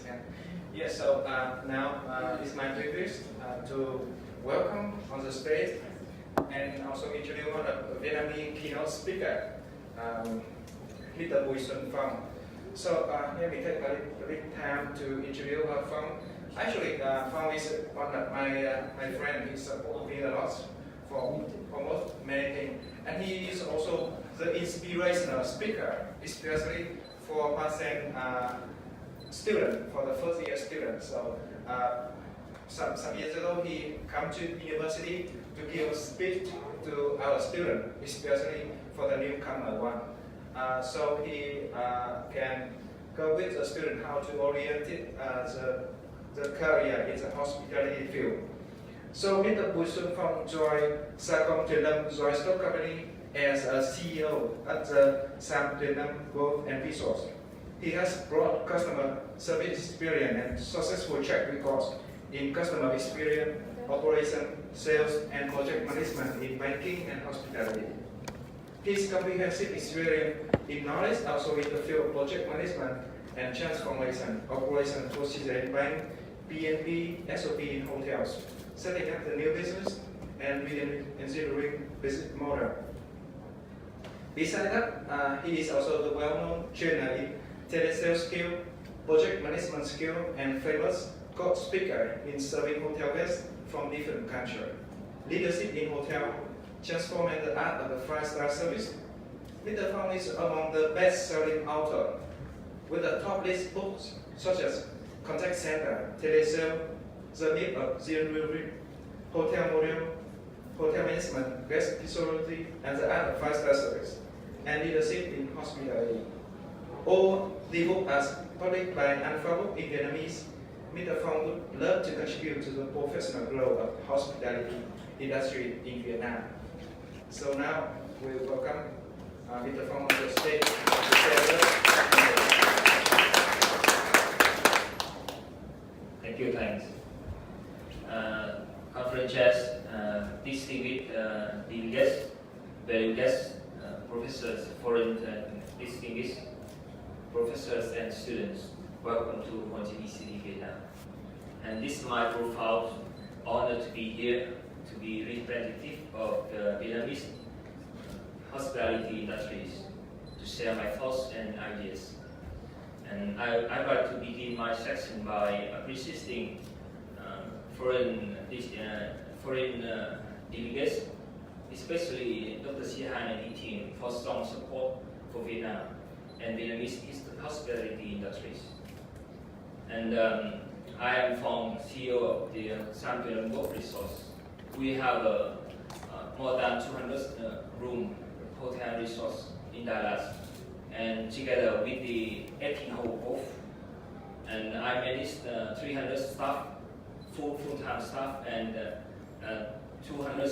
again. Yes, so now it's my privilege to welcome on the stage and also introduce one of the Vietnamese keynote speaker, Mr. Bùi Xuân Phong. So let me take a little time to introduce her Phong. Actually, Phong is one of my friend. He supported me a lot for almost many things, and he is also the inspirational speaker, especially for passing student, for the first year student. So some years ago, he come to university to give a speech to our student, especially for the newcomer one. So he can go with the student how to orient it, the career in the hospitality field. So Mr. Bùi Xuân Phong joined Sacom Viet Nam Joint Stock Company as a CEO at the Sam Viet Nam Growth and Resource. He has broad customer service experience and successful track records in customer experience, operation, sales, and project management in banking and hospitality. His comprehensive experience in knowledge also in the field of project management and transformation, operation procedure in bank, P&B, SOP in hotels, setting up the new business, and engineering business model. Besides that, he is also the well-known trainer in telesales skill, project management skill, and famous court speaker in serving hotel guests from different countries. Leadership in hotel, transforming the art of the five-star service. Mr. Phong is among the best-selling authors with the top list books such as Contact Center, Telesale, The Myth of Zero Delivery, Hotel Model, Hotel Management, Guest Physiology, and the Art of Five-Star Service, and Leadership in Hospitality. All the books are published by Alpha Book in Vietnamese. Mr. Phong would love to contribute to the professional growth of hospitality industry in Vietnam. So now we welcome Mr. Phong to the stage. Thank you, thanks. Conference guests, distinguished guests, valued guests, professors, foreign distinguished professors and students, welcome to Ho Chi Minh City, Vietnam. And this is my profound honor to be here, to be representative of the Vietnamese hospitality industries, to share my thoughts and ideas. And I'd like to begin my section by appreciating foreign delegates, especially Dr. Si Han and his team, for strong support for Vietnam and Vietnamese hospitality industries. And I am from CEO of the Sam Viet Nam Growth Resource. We have more than 200 room hotel resource in Dallas, and together with the 18 hotels, and I manage 300 staff, full-time staff, and 200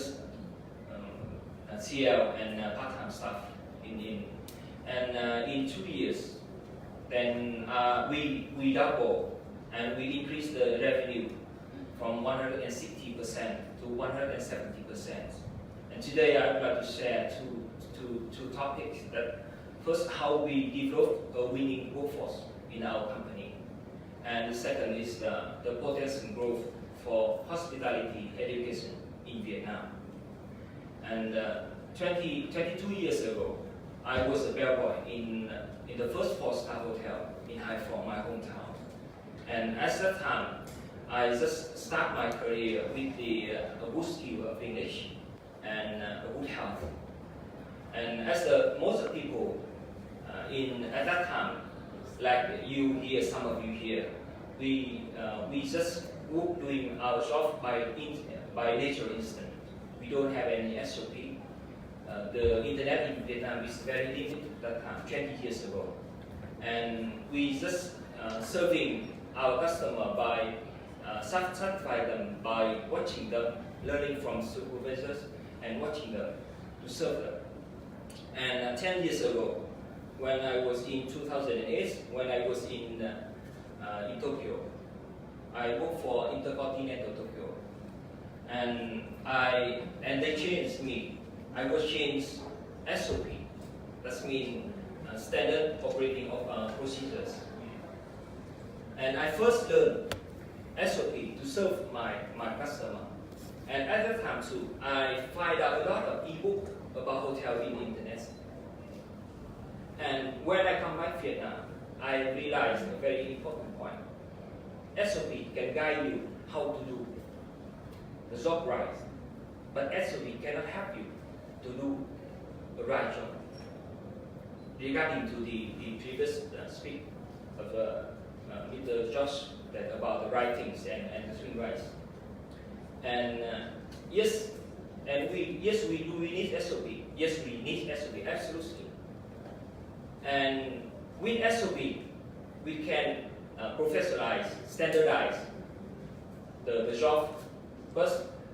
CL and part-time staff in 2 years. Then we double and we increase the revenue from 160% to 170%. And today I would like to share two topics. That first, how we develop a winning workforce in our company, and the second is the potential growth for hospitality education in Vietnam. And 22 years ago, I was a bellboy in the first four-star hotel in Haiphong, my hometown. And at that time, I just started my career with a good skill of English and a good health. And as most people at that time, like you here, some of you here, we just work doing our job by natural instinct. We don't have any SOP. The internet in Vietnam is very limited at that time, 20 years ago. And we just serving our customer by satisfy them by watching them, learning from supervisors and watching them to serve them. And 10 years ago, when I was in 2008, when I was in Tokyo, I worked for Intercontinental Tokyo, and they changed me. I was changed SOP. That means standard operating procedures. And I first learned SOP to serve my customer. And at that time too, I find out a lot of ebook about hotel in the internet. And when I come back to Vietnam, I realized a very important point. SOP can guide you how to do the job right, but SOP cannot help you to do the right job. Regarding to the previous speak of Mr. Josh that about the right things and the swing rights. And yes, we need SOP. Yes, we need SOP, absolutely. And with SOP, we can professionalize, standardize the job. But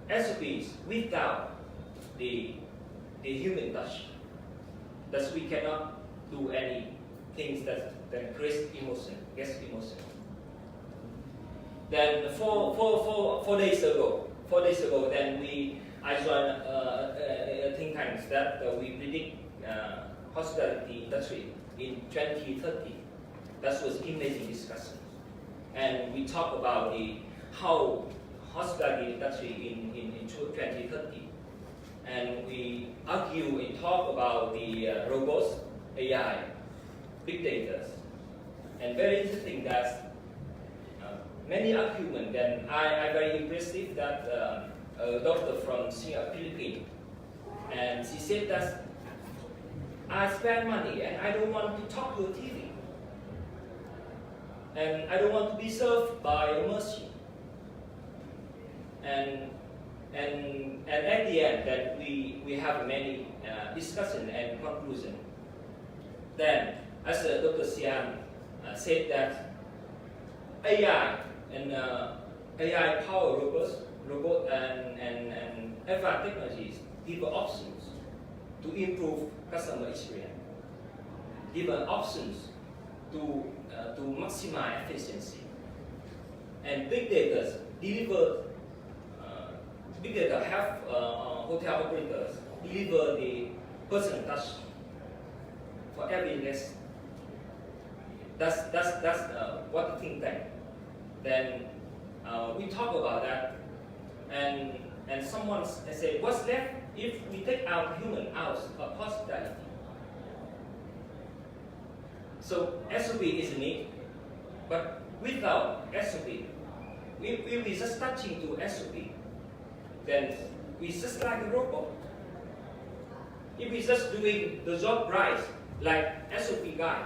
SOPs without the human touch, that we cannot do any things that create emotion, gets emotion. Then 4 days ago, then I joined a think tank that we predict hospitality industry in 2030. That was amazing discussion, and we talk about how hospitality industry in 2030, and we argue and talk about the robots, AI, big data, and very interesting that many arguments. Then I very impressive that a doctor from Philippines, and she said that I spend money and I don't want to talk to a TV, and I don't want to be served by a machine. And at the end, that we have many discussion and conclusion. Then, as Dr. Sian said that AI and AI power robot and advanced technologies give options to improve customer experience, give options to maximize efficiency, and big data deliver. Big data help hotel operators deliver the personal touch for every guest. That's what the think tank. Then we talk about that, and someone said, what's left if we take out human out of hospitality? So SOP is needed, but without SOP, we just touching to SOP. Then we just like a robot. If we just doing the job right, like SOP guy,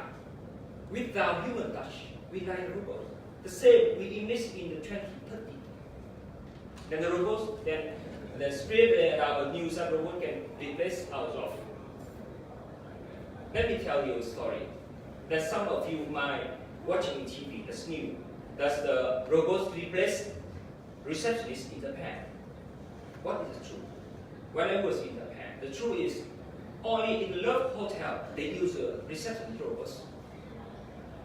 without human touch, we like a robot. The same we invest in the 2030. Then the robots, then spread our new sub-robot can replace our job. Let me tell you a story. That some of you might watching TV, that's new. That's the robots replace receptionists in Japan. What is the truth? When I was in Japan, the truth is only in Love Hotel they use receptionist robots.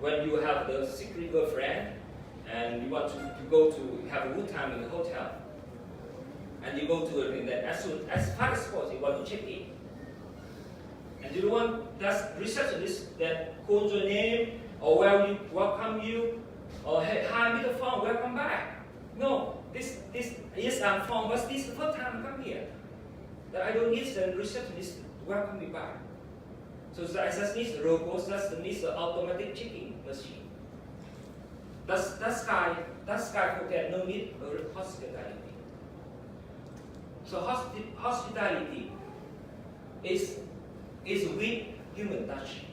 When you have the secret girlfriend and you want to go to have a good time in the hotel, and you go to it, as fast as possible you want to check in, and you don't want that receptionist that calls your name or welcome you or hey, hi Mr. Fong, welcome back. No. This yes, I'm from, but this is the first time I come here. That I don't need the receptionist to welcome me back. So I just need the robots, just need the automatic checking machine. That guy forget no need hospitality. So hospitality is with human touch.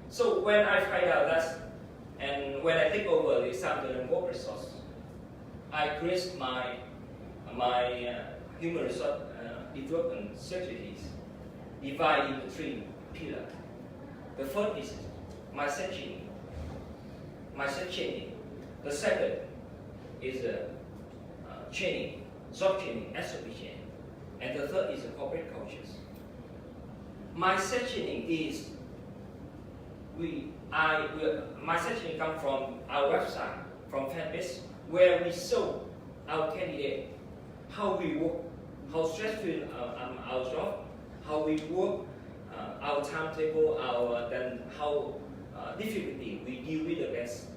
So when I find out that, and when I take over the Southern Work Resource, I create my human resource development strategies divided into 3 pillars. The first is mindset training. The second is training, job training, SOP training, and the third is corporate cultures. Mindset training is mindset training comes from our website, from fanbase, where we show our candidate how we work, how stressful our job, how we work, our timetable, then how difficulty we deal with the guests.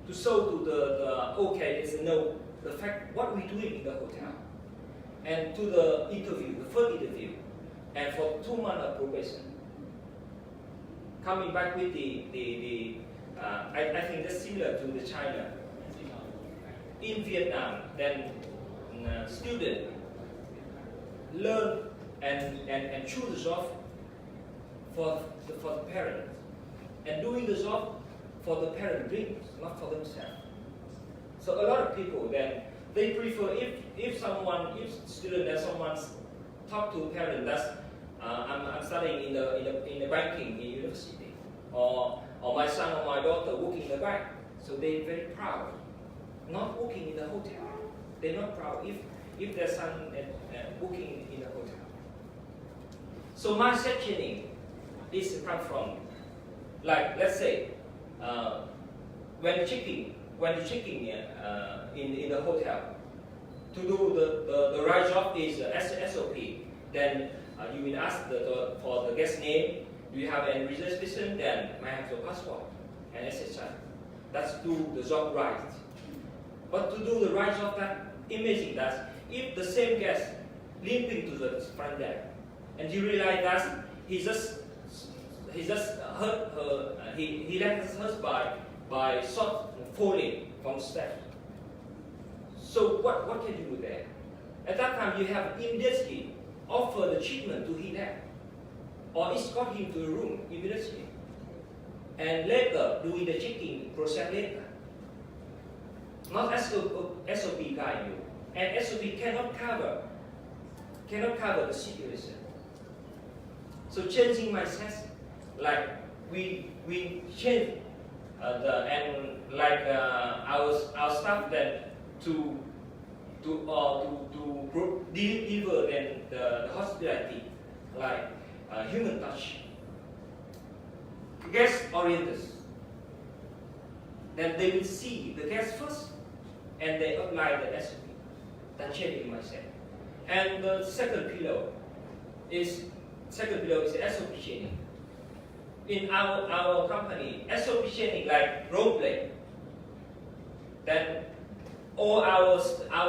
To show to the okay, there's no the fact what we're doing in the hotel, and to the interview, the first interview, and for 2 months of probation. Coming back with I think that's similar to the China. In Vietnam, then student learn and choose the job for the parent, and doing the job for the parent dreams, not for themselves. So a lot of people then they prefer if student and someone talk to parent that's I'm studying in the banking in university, or my son or my daughter working in the bank, so they're very proud. Not working in the hotel, they're not proud if their son working in a hotel. So mindset changing is come from, like let's say, when checking in the hotel, to do the right job is SOP. Then you will ask for the guest name. Do you have any reservation? Then may I have your passport and etc. That's do the job right. But to do the right job, that imagine that if the same guest limping to the front desk, and you realize that he just hurt her, he left her by short falling from step. So what can you do there? At that time, you have immediately offer the treatment to him, or escort him to the room immediately, and later doing the checking process later. Not SOP guide you, and SOP cannot cover the situation. So changing mindset, like we change our staff then to deliver then the hospitality, like human touch, guest oriented. Then they will see the guest first, and they apply the SOP. That changing mindset. And the second pillar is SOP changing. In our company, SOP changing like role play. Then all our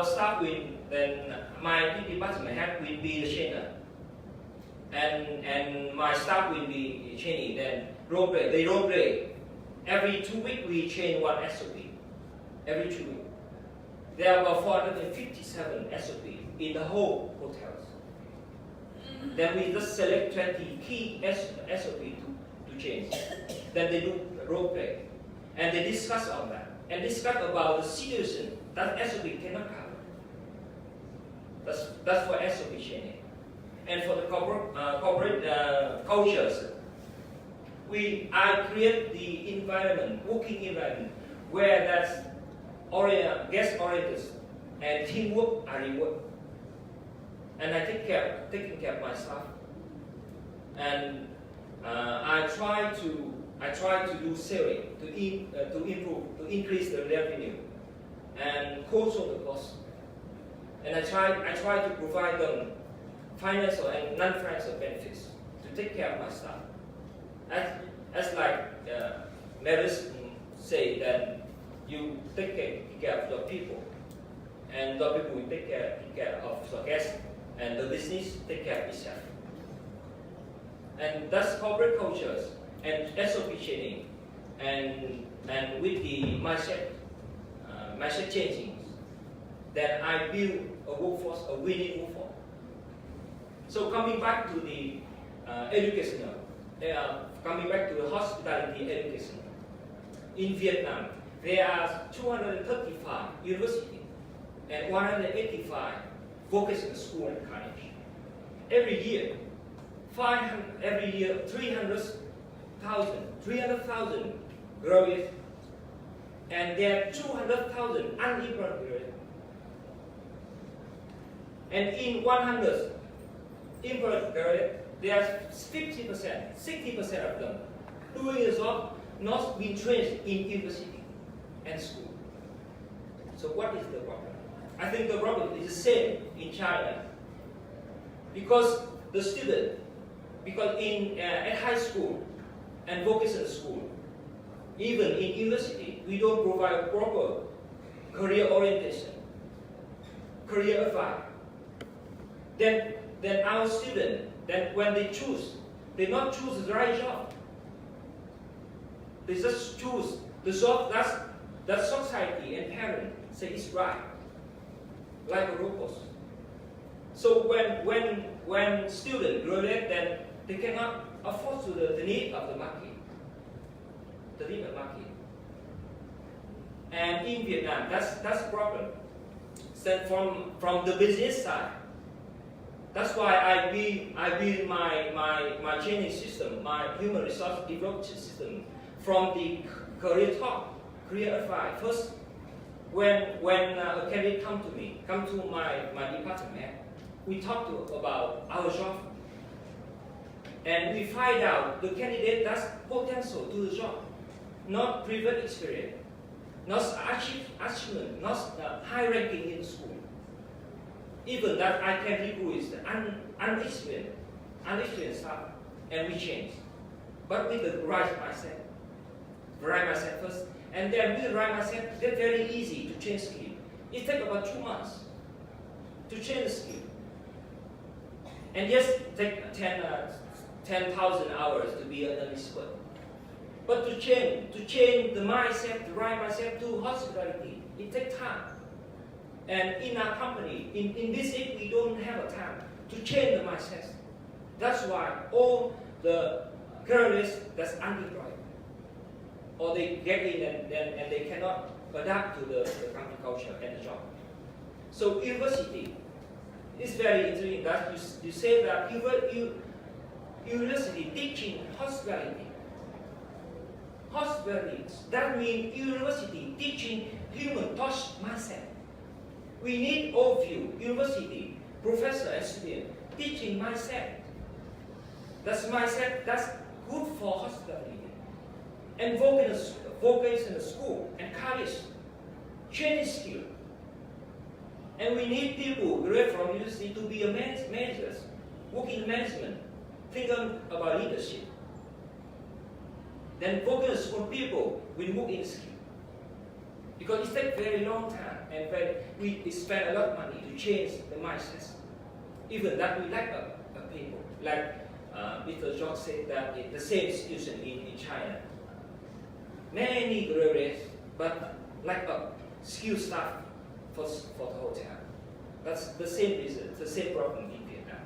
staff will then my department head will be the trainer, and my staff will be training. Then role play. They role play. Every 2 weeks we train one SOP. Every 2 weeks. There are about 457 SOP in the whole hotels. Then we just select 20 key SOP to change. Then they do role play, and they discuss on that, and discuss about the situation that SOP cannot cover. That's for SOP changing. And for the corporate cultures, I create the working environment where that's guest oriented and teamwork are rewarded. And I taking care of my staff. And I try to do selling to improve, to increase the revenue and control the cost. And I try to provide them financial and non-financial benefits to take care of my staff. As like Maris say that you take care of the people, and the people will take care of the guests, and the business take care of itself. And that's corporate cultures and SOP changing, and with the mindset changing, then I build a workforce, a winning workforce. So coming back to the educational, coming back to the hospitality education. In Vietnam, there are 235 universities and 185 vocational school and college. Every year, 300,000 graduates, and there are 200,000 unemployed graduates. And in 100 employed graduates, there are 50%, 60% of them doing a job not being trained in university and school. So what is the problem? I think the problem is the same in China. Because the student, because at high school, and vocational school. Even in university, we don't provide proper career orientation, career advice. Then our students, then when they choose, they not choose the right job. They just choose the job that society and parents say is right, like a robot. So when students graduate, then they cannot afford to the need of the market, the need of market. And in Vietnam, that's the problem. So from the business side, that's why I build my training system, my human resource development system from the career talk, career advice. First, when a candidate come to my department, we talk about our job, and we find out the candidate that's potential to the job, not previous experience, not achievement, not high ranking in school. Even that I can recruit the unexperienced staff, and we change, but with the right mindset first, and then with the right mindset, they're very easy to change skill. It takes about 2 months to change the skill. And yes, it takes 10,000 hours to be an expert. But to change the mindset, the right mindset to hospitality, it takes time. And in our company, in this age, we don't have a time to change the mindset. That's why all the careers that's unemployed, or they get in and they cannot adapt to the company culture and the job. So university is very interesting that you say that university teaching hospitality. Hospitality, that means university teaching human touch mindset. We need all of you, university, professor and student, teaching mindset. That's mindset that's good for hospitality. And vocational school and college, training skill. And we need people graduate from university to be managers, work in management, think about leadership. Then vocational school people will work in skill. Because it takes very long time, and we spend a lot of money to change the mindset. Even that we lack of people. Like Mr. George said that the same situation in China. Many graduates, but lack of skilled staff for the hotel. That's the same reason, the same problem in Vietnam.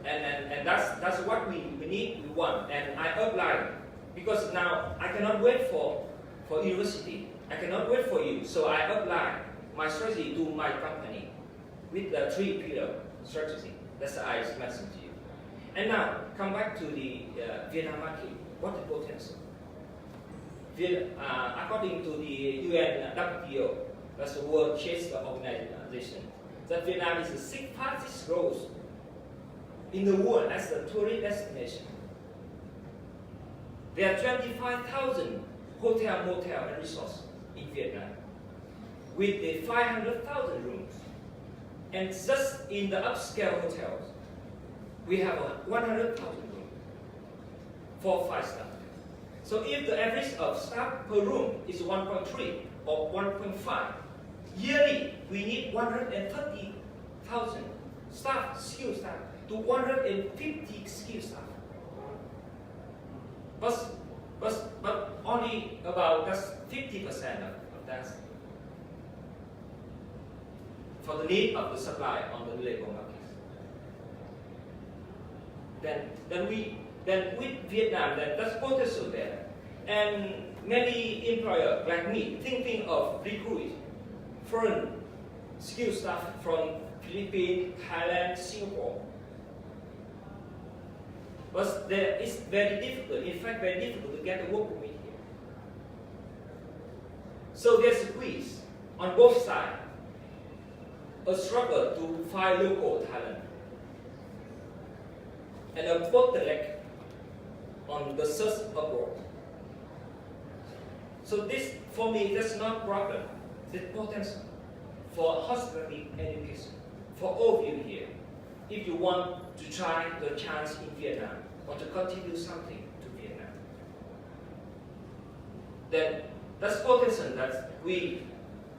And that's what we need, we want. And I applied, because now I cannot wait for university. I cannot wait for you. So I applied my strategy to my company with the 3-pillar strategy. That's I mentioned to you. And now come back to the Vietnam market. What the potential? According to the UNWTO, that's the World Trade Organization, that Vietnam is the 6th fastest growth in the world as a tourist destination. There are 25,000 hotel, motel, and resorts in Vietnam, with the 500,000 rooms. And just in the upscale hotels, we have 100,000 rooms for 5 stars. So if the average of staff per room is 1.3 or 1.5, yearly we need 130,000 staff, skilled staff, to 150 skilled staff. But only about that's 50% of that for the need of the supply on the labor market. Then with Vietnam, that's potential there. And many employers like me thinking of recruiting foreign skilled staff from Philippines, Thailand, Singapore. But it's very difficult, in fact very difficult to get a work permit here. So there's a squeeze on both sides, a struggle to find local talent, and a bottleneck on the search abroad. So this, for me, that's not a problem. The potential for hospitality education, for all of you here. If you want to try the chance in Vietnam or to contribute something to Vietnam. Then that's potential that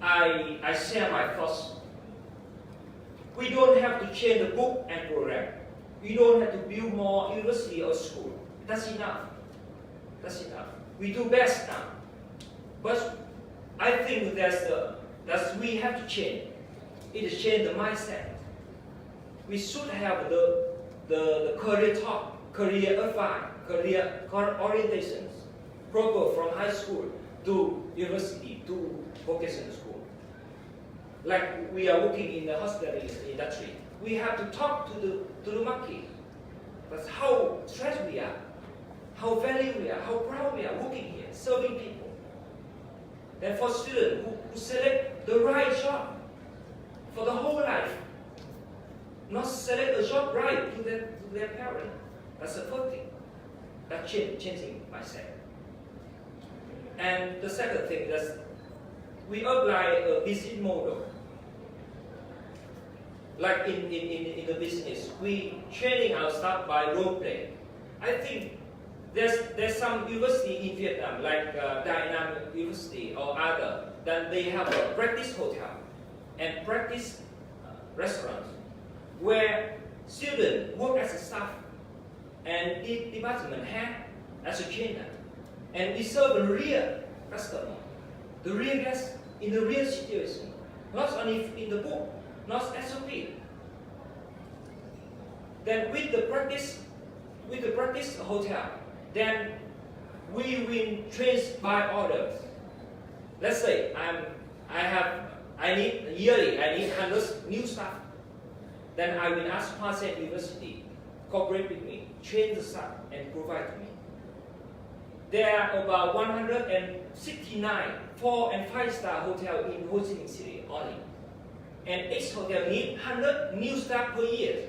I share my thoughts. We don't have to change the book and program. We don't have to build more university or school. That's enough. That's enough. We do best now. But I think that we have to change. It is change the mindset. We should have the career talk, career advice, career orientations, proper from high school to university to vocational school. Like we are working in the hospitality industry, we have to talk to the market. That's how stressed we are, how valued we are, how proud we are working here, serving people. Then for students who select the right job for the whole life, not select a job right to their parents. That's the first thing. That's changing mindset. And the second thing is we apply a business model. Like in the business, we training our staff by role play. I think there's some university in Vietnam, like Viet Nam University or other, that they have a practice hotel and practice restaurant where students work as a staff and the department head as a trainer, and we serve the real customer, the real guest in the real situation, not only in the book, not SOP. Then with the practice hotel, then we will train by orders. Let's say I need yearly 100 new staff. Then I will ask Passet University cooperate with me, train the staff and provide to me. There are about 169 4- and 5-star hotels in Ho Chi Minh City only. And each hotel needs 100 new staff per year.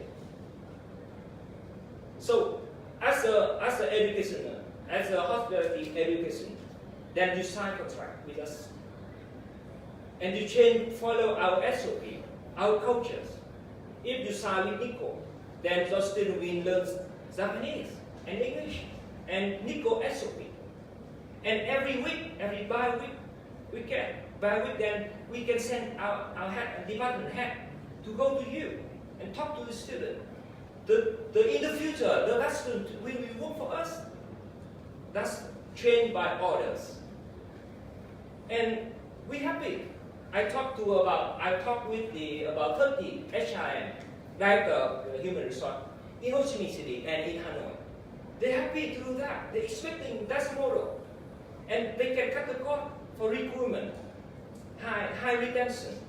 So, as a education, as a hospitality education, then you sign contract with us, and you follow our SOP, our cultures. If you sign with Nico, then your student will learn Japanese and English and Nico SOP. And every week, every bi-week, then we can send our head, department head to go to you and talk to the student. In the future, the last student will work for us. That's trained by orders. And we happy. I talked with about 30 HRM, like the human resource, in Ho Chi Minh City and in Hanoi. They're happy to do that. They're expecting that model. And they can cut the cost for recruitment, high retention.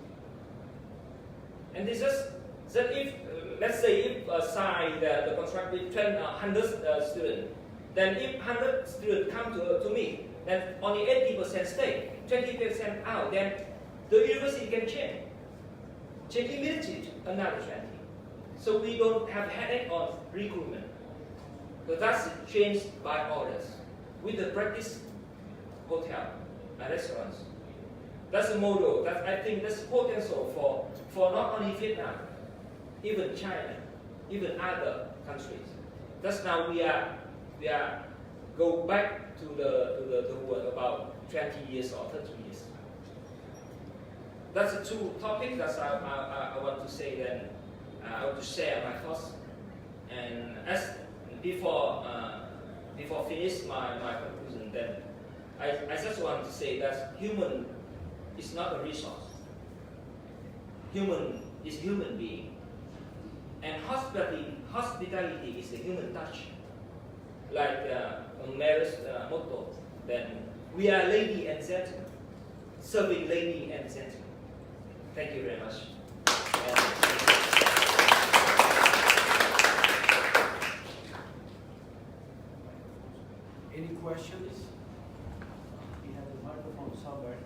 And this is that if, let's say, if sign the contract with 100 students, then if 100 students come to me, then only 80% stay, 20% out, then the university can change immediately to another 20. So we don't have headache on recruitment. So that's changed by orders with the practice hotel and restaurants. That's the model. I think that's potential for not only Vietnam, even China, even other countries. That's now we are go back to the world about 20 years or 30 years. That's the two topics that I want to say. Then I want to share my thoughts. And as before finish my conclusion, then I just want to say that human is not a resource. Human is human being. And hospitality is a human touch. Like Mary's motto, then we are lady and gentlemen, serving lady and gentlemen. Thank you very much. Any questions? We have the microphone somewhere.